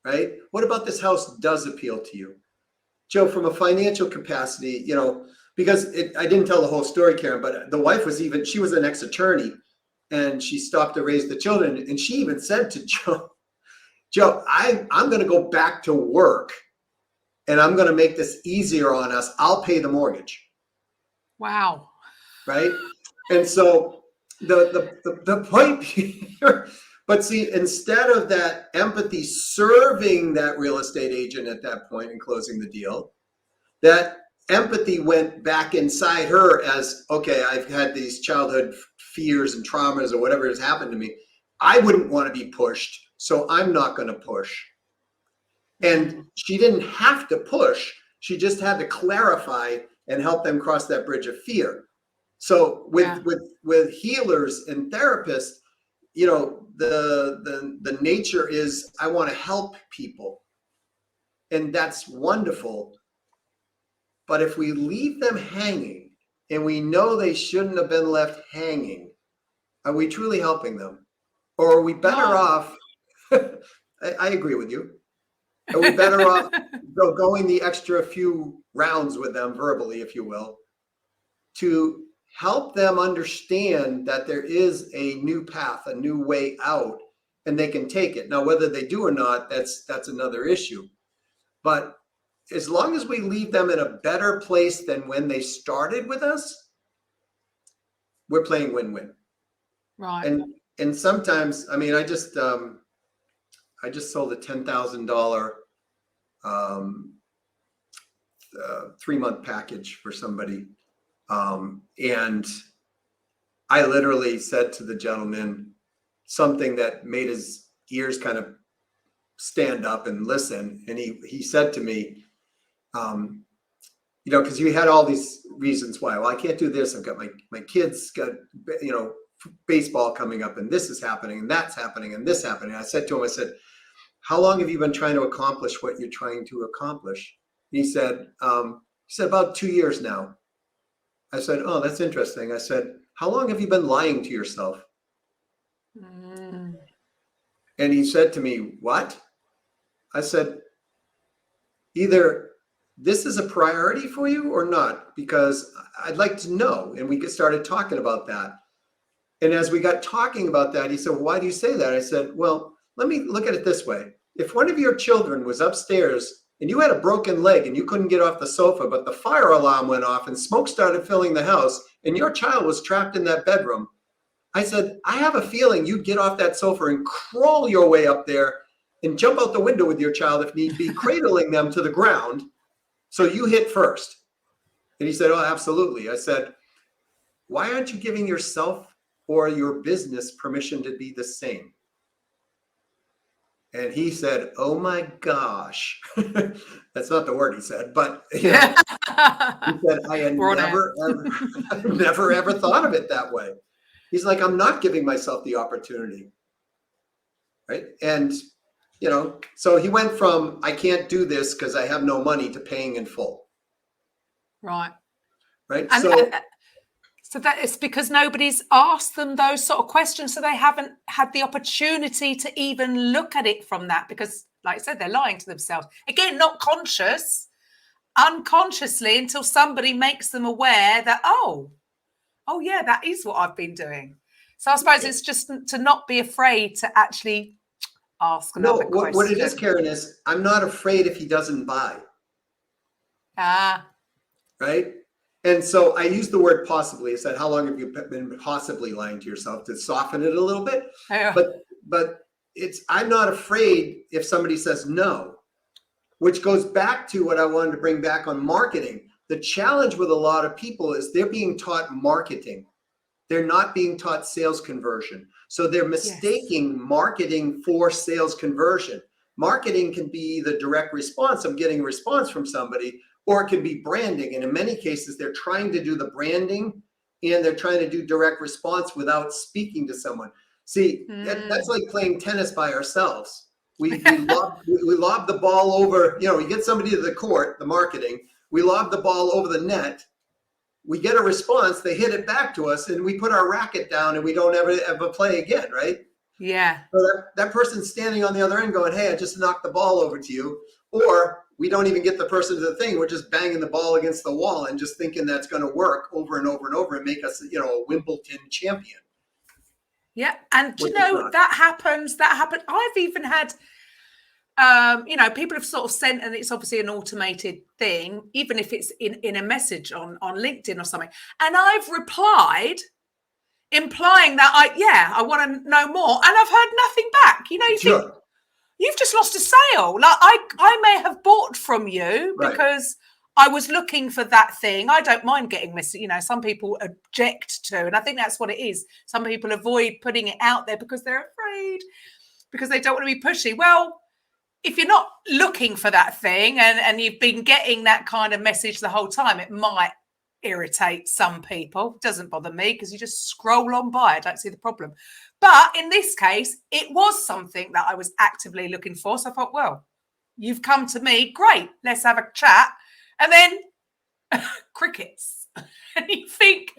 right? What about this house does appeal to you? Joe, from a financial capacity, because I didn't tell the whole story, Karen, but the wife she was an ex-attorney, and she stopped to raise the children. And she even said to Joe, I'm going to go back to work, and I'm going to make this easier on us. I'll pay the mortgage. Wow. Right. And so the point here, but see, instead of that empathy serving that real estate agent at that point and closing the deal, that empathy went back inside her as, okay, I've had these childhood fears and traumas or whatever has happened to me. I wouldn't want to be pushed, so I'm not going to push. And she didn't have to push. She just had to clarify and help them cross that bridge of fear. So with healers and therapists, the nature is I want to help people, and that's wonderful. But if we leave them hanging, and we know they shouldn't have been left hanging, are we truly helping them? Or are we better off? I agree with you. Are we better off going the extra few rounds with them verbally, if you will, to help them understand that there is a new path, a new way out, and they can take it. Now, whether they do or not, that's another issue. But as long as we leave them in a better place than when they started with us, we're playing win-win. Right. And sometimes, I just sold a $10,000 3-month package for somebody. And I literally said to the gentleman something that made his ears kind of stand up and listen. And he said to me, because you had all these reasons why. Well, I can't do this. I've got my kids got, baseball coming up, and this is happening, and that's happening, and this happening. I said to him, how long have you been trying to accomplish what you're trying to accomplish? And he said, about 2 years now. I said, oh, that's interesting. I said, how long have you been lying to yourself? And he said to me, what? I said, either this is a priority for you or not, because I'd like to know. And we started talking about that. And as we got talking about that, he said, well, why do you say that? I said, well, let me look at it this way. If one of your children was upstairs and you had a broken leg and you couldn't get off the sofa, but the fire alarm went off and smoke started filling the house and your child was trapped in that bedroom, I said, I have a feeling you'd get off that sofa and crawl your way up there and jump out the window with your child if need be, cradling them to the ground. So you hit first. And he said, oh, absolutely. I said, why aren't you giving yourself or your business permission to be the same? And he said, oh my gosh. That's not the word he said, but he said, I had never ever thought of it that way. He's like, I'm not giving myself the opportunity. Right. And, so he went from, I can't do this because I have no money, to paying in full. Right. Right. And, so that it's because nobody's asked them those sort of questions. So they haven't had the opportunity to even look at it from that, because like I said, they're lying to themselves. Again, not conscious, unconsciously, until somebody makes them aware that, oh yeah, that is what I've been doing. So I suppose it's just to not be afraid to actually ask another question. What it is, Karen, is I'm not afraid if he doesn't buy. Right? And so I used the word possibly. I said, how long have you been possibly lying to yourself, to soften it a little bit? Yeah. But I'm not afraid if somebody says no. which goes back to what I wanted to bring back on marketing. The challenge with a lot of people is they're being taught marketing. They're not being taught sales conversion. So they're mistaking marketing for sales conversion. Marketing can be the direct response of getting a response from somebody, or it can be branding. And in many cases, they're trying to do the branding and they're trying to do direct response without speaking to someone. See, that's like playing tennis by ourselves. We lob the ball over, we get somebody to the court, the marketing, we lob the ball over the net, we get a response, they hit it back to us, and we put our racket down and we don't ever play again, right? Yeah. So that person's standing on the other end going, hey, I just knocked the ball over to you. Or we don't even get the person to the thing. We're just banging the ball against the wall and just thinking that's going to work over and over and over and make us, a Wimbledon champion. Yeah. And that happens. I've even had, people have sort of sent, and it's obviously an automated thing, even if it's in a message on LinkedIn or something. And I've replied, implying that I want to know more, and I've heard nothing back. You think you've just lost a sale. Like I may have bought from you because I was looking for that thing. I don't mind getting missed. Some people object to, and I think that's what it is. Some people avoid putting it out there because they're afraid, because they don't want to be pushy. Well, if you're not looking for that thing and you've been getting that kind of message the whole time, it might irritate some people. It doesn't bother me because you just scroll on by. I don't see the problem. But in this case, it was something that I was actively looking for. So I thought, well, you've come to me. Great. Let's have a chat. And then crickets. And you think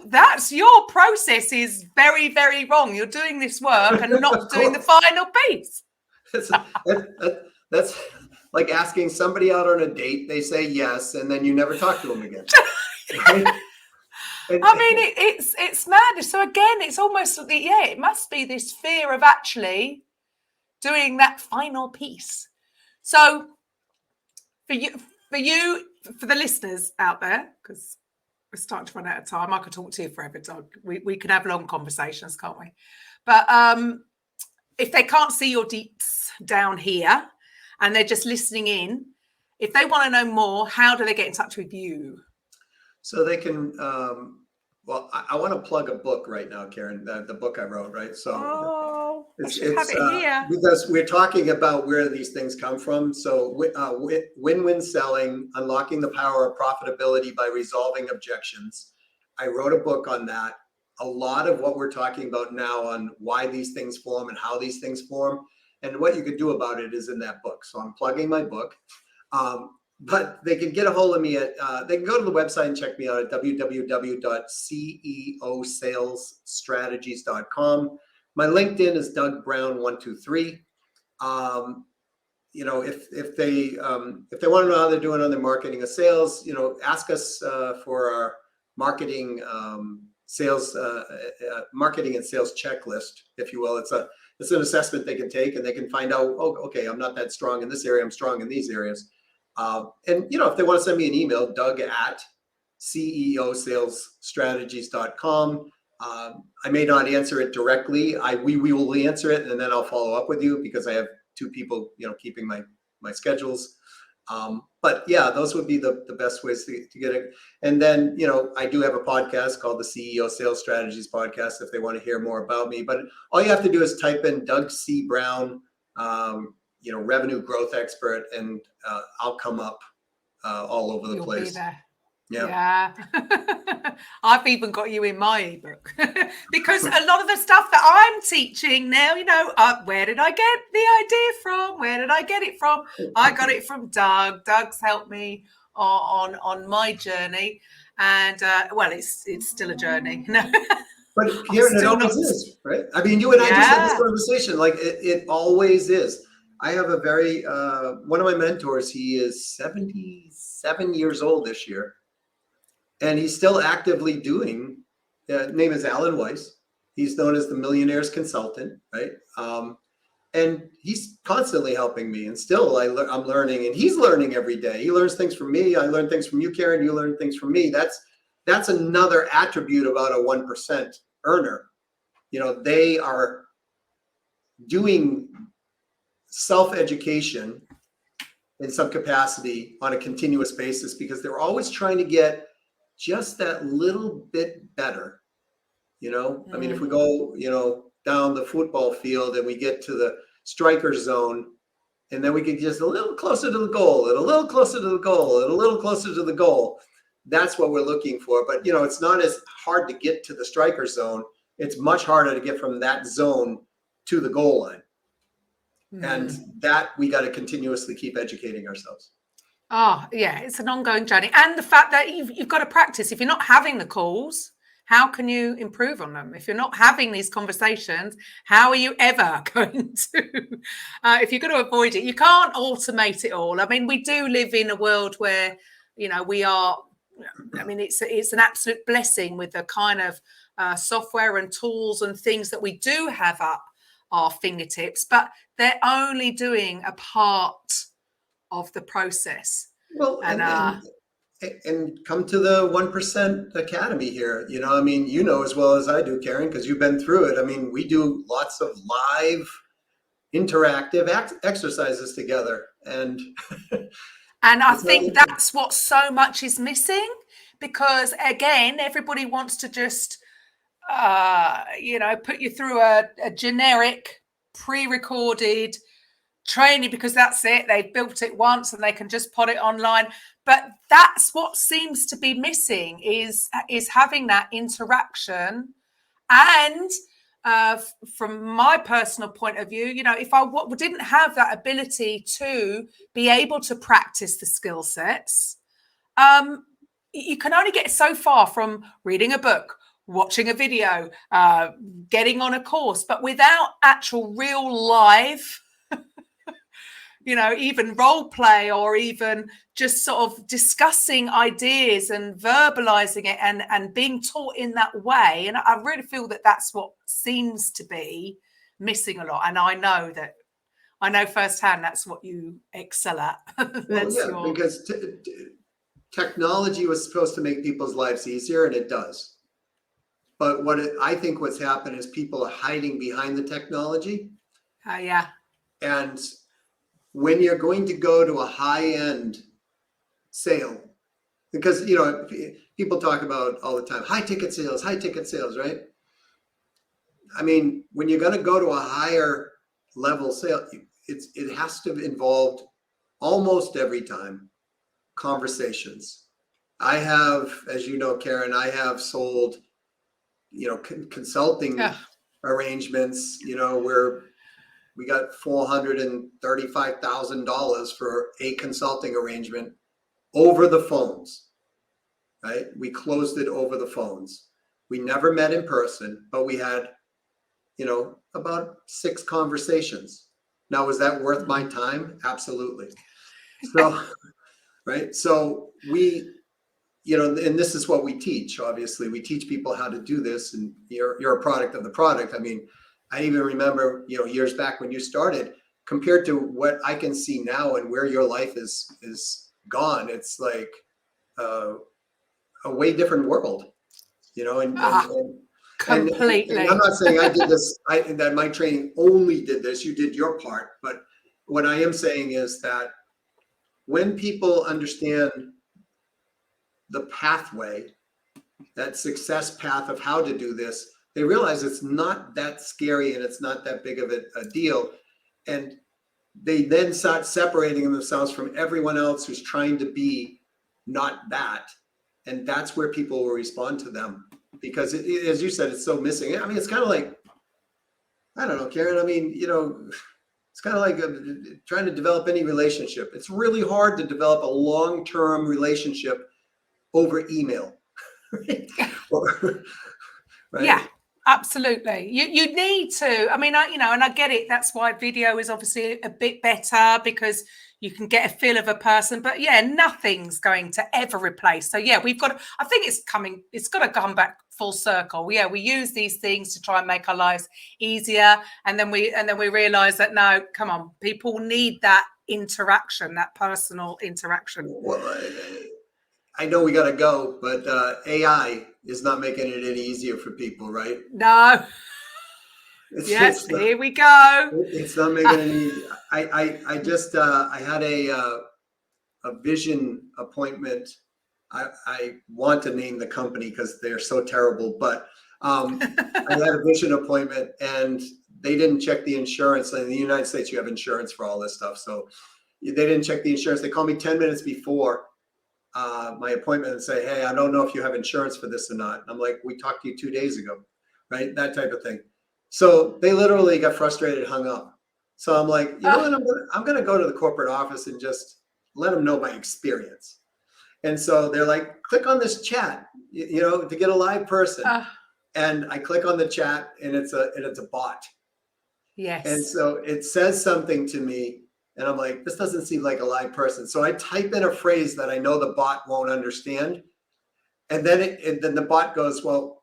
that's your process is very, very wrong. You're doing this work and not doing the final piece. That's like asking somebody out on a date. They say yes, and then you never talk to them again. Right? I mean, it's madness. So again, it's almost it must be this fear of actually doing that final piece. So for the listeners out there, because we're starting to run out of time. I could talk to you forever, Doug. We can have long conversations, can't we? But if they can't see your deeps down here and they're just listening in, if they want to know more, how do they get in touch with you? So they can, I want to plug a book right now, Karen, the book I wrote, right? So have it here. Because we're talking about where these things come from. So win-win selling, unlocking the power of profitability by resolving objections. I wrote a book on that. A lot of what we're talking about now on why these things form and how these things form and what you could do about it is in that book. So I'm plugging my book. But they can get a hold of me at, they can go to the website and check me out at www.ceosalesstrategies.com. My LinkedIn is Doug Brown 123. If they want to know how they're doing on their marketing or sales, ask us for our marketing marketing and sales checklist, if you will. It's an assessment they can take and they can find out, okay, I'm not that strong in this area, I'm strong in these areas. If they want to send me an email, doug@ceosalesstrategies.com. I may not answer it directly. We will answer it and then I'll follow up with you because I have two people, keeping my schedules. But yeah, those would be the best ways to get it. And then, I do have a podcast called the CEO Sales Strategies Podcast if they want to hear more about me. But all you have to do is type in Doug C. Brown, revenue growth expert, and I'll come up all over the place. Be there. Yeah. I've even got you in my ebook because a lot of the stuff that I'm teaching now, where did I get the idea from? Where did I get it from? I got it from Doug. Doug's helped me on my journey, and it's still a journey. But Karen, it always is, right? I mean, you and I just had this conversation. Like it always is. I have a very one of my mentors. He is 77 years old this year. And he's still actively doing, name is Alan Weiss. He's known as the Millionaire's Consultant, right? And he's constantly helping me. And still I'm learning and he's learning every day. He learns things from me. I learn things from you, Karen. You learn things from me. That's another attribute about a 1% earner. They are doing self-education in some capacity on a continuous basis, because they're always trying to get just that little bit better. I mean, if we go, down the football field and we get to the striker zone, and then we get just a little closer to the goal and a little closer to the goal and a little closer to the goal. That's what we're looking for. But, it's not as hard to get to the striker zone. It's much harder to get from that zone to the goal line. And that we got to continuously keep educating ourselves. Oh, yeah, it's an ongoing journey. And the fact that you've got to practice. If you're not having the calls, how can you improve on them? If you're not having these conversations, how are you ever going to, if you're going to avoid it, you can't automate it all. I mean, we do live in a world where, we are, I mean, it's an absolute blessing with the kind of software and tools and things that we do have at our fingertips, but they're only doing a part of the process. Well, and come to the 1% Academy here. I mean, as well as I do, Karen, because you've been through it. I mean, we do lots of live interactive exercises together. And I think that's what so much is missing, because again, everybody wants to just, put you through a generic pre-recorded training, because that's it. They've built it once and they can just put it online. But that's what seems to be missing is having that interaction. And from my personal point of view, if I didn't have that ability to be able to practice the skill sets, you can only get so far from reading a book, watching a video, getting on a course, but without actual real live even role play, or even just sort of discussing ideas and verbalizing it and being taught in that way. And I really feel that that's what seems to be missing a lot. And I know firsthand that's what you excel at. Because technology was supposed to make people's lives easier, and it does. But I think what's happened is people are hiding behind the technology. Yeah. And when you're going to go to a high-end sale, because people talk about all the time high ticket sales, right? I mean, when you're going to go to a higher level sale, it has to involve almost every time conversations. I have, as you know, Karen, I have sold consulting arrangements, where we got $435,000 for a consulting arrangement over the phones, right? We closed it over the phones. We never met in person, but we had, about 6 conversations. Now, was that worth my time? Absolutely. So, right. So we, and this is what we teach. Obviously, we teach people how to do this, and you're a product of the product. I mean, I even remember, years back when you started, compared to what I can see now and where your life is gone. It's like a way different world, completely. And I'm not saying I did this, that my training only did this. You did your part, but what I am saying is that when people understand the pathway, that success path of how to do this, they realize it's not that scary and it's not that big of a deal. And they then start separating themselves from everyone else who's trying to be not that. And that's where people will respond to them. Because as you said, it's so missing. I mean, it's kind of like, I don't know, Karen. I mean, it's kind of like trying to develop any relationship. It's really hard to develop a long-term relationship over email. Right? Yeah. Absolutely. You need to, I mean, and I get it. That's why video is obviously a bit better, because you can get a feel of a person. But yeah, nothing's going to ever replace. So yeah, I think it's got to come back full circle. Yeah, we use these things to try and make our lives easier. And then we realize that, no, come on, people need that interaction, that personal interaction. Well, I know we got to go, but AI is not making it any easier for people, right? No. Yes, here we go. It's not making any. I just I had a vision appointment. I want to name the company because they're so terrible, but I had a vision appointment and they didn't check the insurance. In the United States, you have insurance for all this stuff, so they didn't check the insurance. They called me 10 minutes before my appointment and say, "Hey, I don't know if you have insurance for this or not." And I'm like, "We talked to you 2 days ago," right? That type of thing. So they literally got frustrated and hung up. So I'm like, you know what? I'm gonna go to the corporate office and just let them know my experience. And so they're like, click on this chat, to get a live person. And I click on the chat, and it's a bot. Yes. And so it says something to me, and I'm like, this doesn't seem like a live person. So I type in a phrase that I know the bot won't understand, and then then the bot goes, "Well,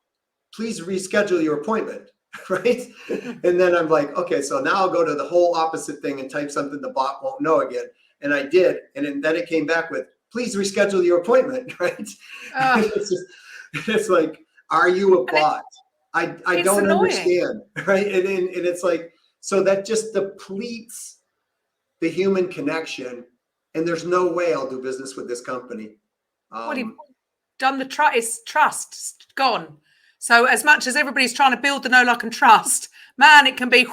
please reschedule your appointment." Right? And then I'm like, okay, so now I'll go to the whole opposite thing and type something the bot won't know again. And I did, and then it came back with, "Please reschedule your appointment." Right? It's like, are you a bot? I don't understand, right? And it's like, so that just depletes the human connection, and there's no way I'll do business with this company. What you've done, it's trust gone. So as much as everybody's trying to build the know, like, and trust, man, it can be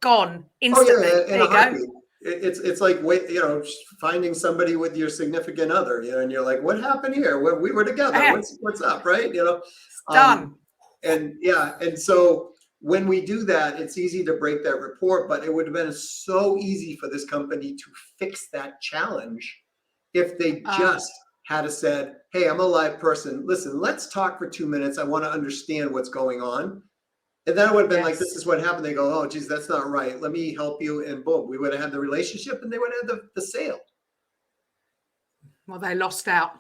gone instantly. Oh, yeah, there you go. It's like, finding somebody with your significant other, and you're like, what happened here? We were together. Yeah. What's up, right? Done. And so when we do that, it's easy to break that rapport, but it would have been so easy for this company to fix that challenge if they just had said, "Hey, I'm a live person. Listen, let's talk for 2 minutes. I want to understand what's going on." And then it would have been like, this is what happened. They go, "Oh, geez, that's not right. Let me help you." And boom, we would have had the relationship, and they would have the sale. Well, they lost out.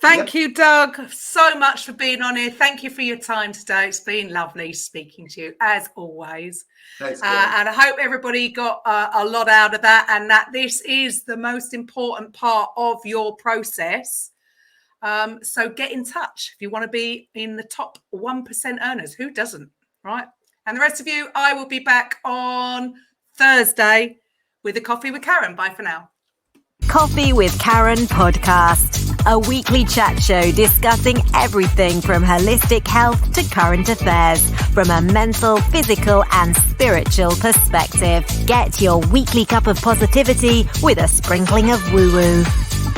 Thank you, Doug, so much for being on here. Thank you for your time today. It's been lovely speaking to you, as always. Thanks, and I hope everybody got a lot out of that, and that this is the most important part of your process. So get in touch if you want to be in the top 1% earners. Who doesn't, right? And the rest of you, I will be back on Thursday with a Coffee with Karen. Bye for now. Coffee with Karen podcast, a weekly chat show discussing everything from holistic health to current affairs from a mental, physical and spiritual perspective. Get your weekly cup of positivity with a sprinkling of woo-woo.